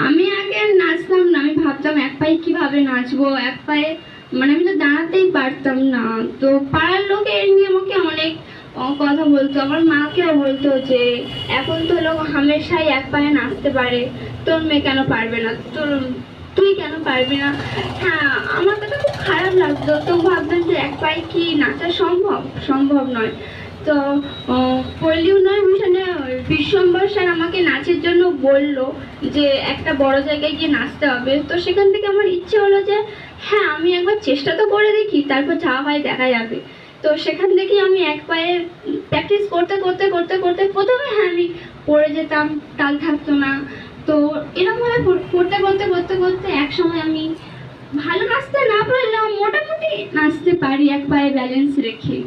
আমি আগে নাচতাম না, আমি ভাবতাম এক পায়ে কিভাবে নাচবো, এক পায়ে মানে আমি তো দাঁড়াতেই পারতাম না। তো পাড়ার লোকে এর নিয়ে আমাকে অনেক কথা বলতো, আমার মাকেও বলতো যে এখন তো লোক হামেশাই এক পায়ে নাচতে পারে, তোর মেয়ে কেন পারবে না, তুই কেন পারবি না। হ্যাঁ, আমার কথা খুব খারাপ লাগতো, তো ভাবতাম যে এক পায়ে কি নাচা সম্ভব, সম্ভব নয়। তো পল্লী উন্নয়ন মিশনে বিশ্বম্বর স্যার আমাকে নাচের জন্য বলল যে একটা বড় জায়গায় গিয়ে নাচতে হবে। তো সেখান থেকে আমার ইচ্ছে হলো যে হ্যাঁ আমি একবার চেষ্টা তো করে দেখি, তারপর যা হয় দেখা যাবে। তো সেখান থেকে আমি এক পায়ে প্র্যাকটিস করতে করতে করতে করতে প্রথমে হ্যাঁ আমি পড়ে যেতাম, তাল থাকতো না। তো এরকমভাবে করতে করতে করতে করতে এক সময় আমি ভালো নাচতে না পারলেও মোটামুটি নাচতে পারি এক পায়ে ব্যালেন্স রেখে।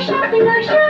স্বপ্ন